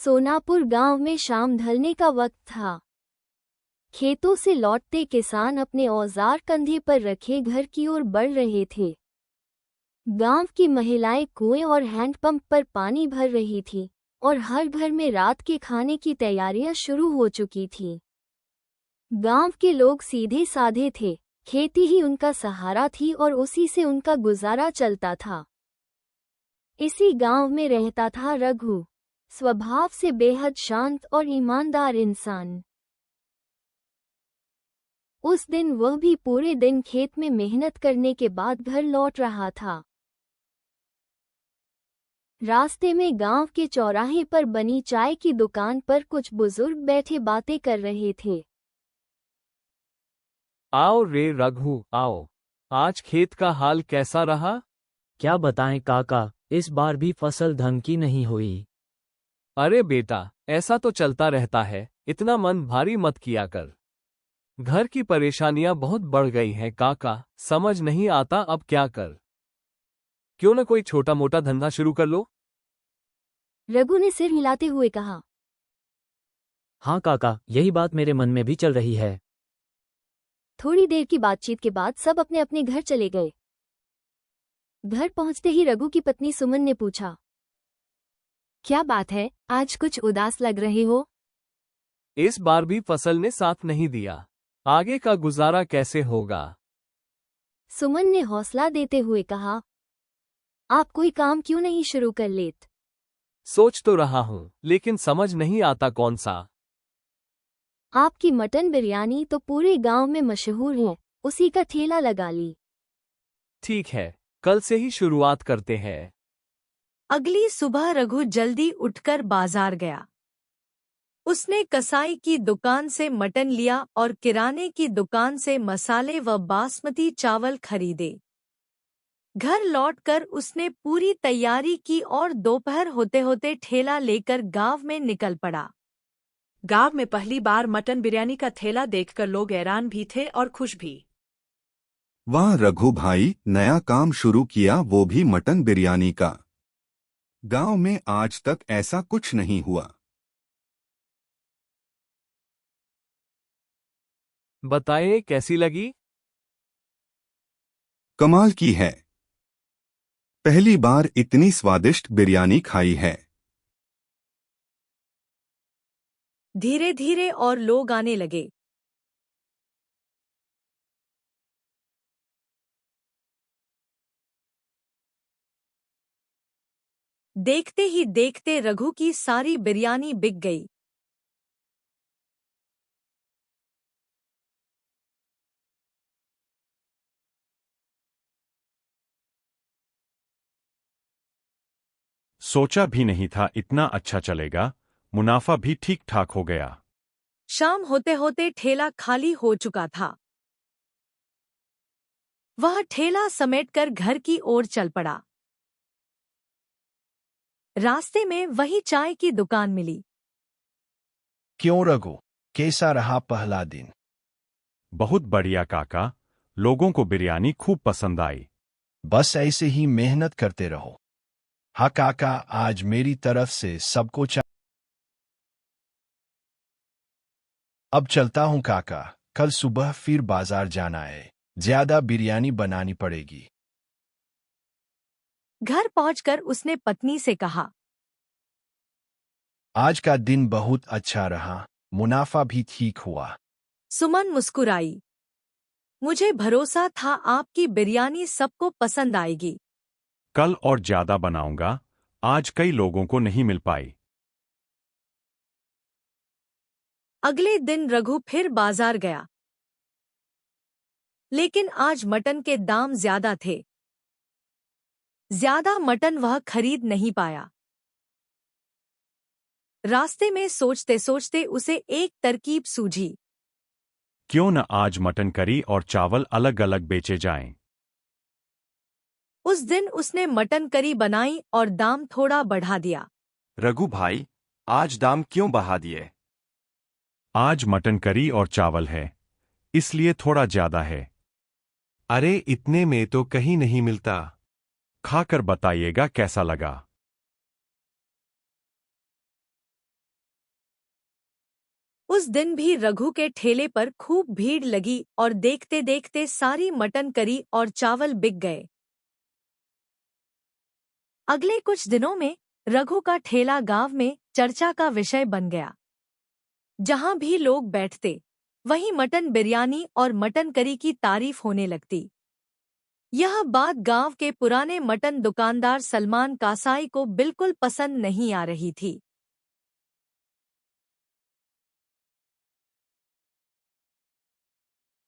सोनापुर गांव में शाम ढलने का वक्त था। खेतों से लौटते किसान अपने औजार कंधे पर रखे घर की ओर बढ़ रहे थे। गांव की महिलाएं कुएं और हैंडपंप पर पानी भर रही थीं और हर घर में रात के खाने की तैयारियां शुरू हो चुकी थीं। गांव के लोग सीधे साधे थे, खेती ही उनका सहारा थी और उसी से उनका गुजारा चलता था। इसी गांव में रहता था रघु, स्वभाव से बेहद शांत और ईमानदार इंसान। उस दिन वह भी पूरे दिन खेत में मेहनत करने के बाद घर लौट रहा था। रास्ते में गांव के चौराहे पर बनी चाय की दुकान पर कुछ बुजुर्ग बैठे बातें कर रहे थे। आओ रे रघु, आओ। आज खेत का हाल कैसा रहा? क्या बताएं काका, इस बार भी फसल ढंग की नहीं हुई। अरे बेटा, ऐसा तो चलता रहता है, इतना मन भारी मत किया कर। घर की परेशानियां बहुत बढ़ गई हैं काका, समझ नहीं आता अब क्या कर। क्यों न कोई छोटा मोटा धंधा शुरू कर लो? रघु ने सिर हिलाते हुए कहा। हाँ काका, यही बात मेरे मन में भी चल रही है। थोड़ी देर की बातचीत के बाद सब अपने अपने घर चले गए। घर पहुंचते ही रघु की पत्नी सुमन ने पूछा, क्या बात है, आज कुछ उदास लग रहे हो? इस बार भी फसल ने साथ नहीं दिया, आगे का गुजारा कैसे होगा? सुमन ने हौसला देते हुए कहा, आप कोई काम क्यों नहीं शुरू कर लेते? सोच तो रहा हूं, लेकिन समझ नहीं आता कौन सा। आपकी मटन बिरयानी तो पूरे गांव में मशहूर है, उसी का ठेला लगा ली। ठीक है, कल से ही शुरुआत करते हैं। अगली सुबह रघु जल्दी उठकर बाजार गया। उसने कसाई की दुकान से मटन लिया और किराने की दुकान से मसाले व बासमती चावल खरीदे। घर लौटकर उसने पूरी तैयारी की और दोपहर होते होते ठेला लेकर गांव में निकल पड़ा। गांव में पहली बार मटन बिरयानी का ठेला देखकर लोग हैरान भी थे और खुश भी। वाह रघु भाई, नया काम शुरू किया, वो भी मटन बिरयानी का। गांव में आज तक ऐसा कुछ नहीं हुआ। बताएं कैसी लगी? कमाल की है। पहली बार इतनी स्वादिष्ट बिरयानी खाई है। धीरे धीरे और लोग आने लगे। देखते ही देखते रघु की सारी बिरयानी बिक गई। सोचा भी नहीं था इतना अच्छा चलेगा, मुनाफा भी ठीक ठाक हो गया। शाम होते होते ठेला खाली हो चुका था। वह ठेला समेटकर घर की ओर चल पड़ा। रास्ते में वही चाय की दुकान मिली। क्यों रघु, कैसा रहा पहला दिन? बहुत बढ़िया काका, लोगों को बिरयानी खूब पसंद आई। बस ऐसे ही मेहनत करते रहो। हाँ काका, आज मेरी तरफ से सबको चाय। अब चलता हूँ काका, कल सुबह फिर बाजार जाना है, ज्यादा बिरयानी बनानी पड़ेगी। घर पहुंचकर उसने पत्नी से कहा, आज का दिन बहुत अच्छा रहा, मुनाफा भी ठीक हुआ। सुमन मुस्कुराई। मुझे भरोसा था आपकी बिरयानी सबको पसंद आएगी। कल और ज्यादा बनाऊंगा, आज कई लोगों को नहीं मिल पाई। अगले दिन रघु फिर बाजार गया, लेकिन आज मटन के दाम ज्यादा थे। ज्यादा मटन वह खरीद नहीं पाया। रास्ते में सोचते सोचते उसे एक तरकीब सूझी। क्यों न आज मटन करी और चावल अलग अलग बेचे जाएं। उस दिन उसने मटन करी बनाई और दाम थोड़ा बढ़ा दिया। रघु भाई, आज दाम क्यों बढ़ा दिए? आज मटन करी और चावल है, इसलिए थोड़ा ज्यादा है। अरे इतने में तो कहीं नहीं मिलता। खाकर बताइएगा कैसा लगा। उस दिन भी रघु के ठेले पर खूब भीड़ लगी और देखते देखते सारी मटन करी और चावल बिक गए। अगले कुछ दिनों में रघु का ठेला गांव में चर्चा का विषय बन गया। जहां भी लोग बैठते वहीं मटन बिरयानी और मटन करी की तारीफ होने लगती। यह बात गांव के पुराने मटन दुकानदार सलमान कासाई को बिल्कुल पसंद नहीं आ रही थी।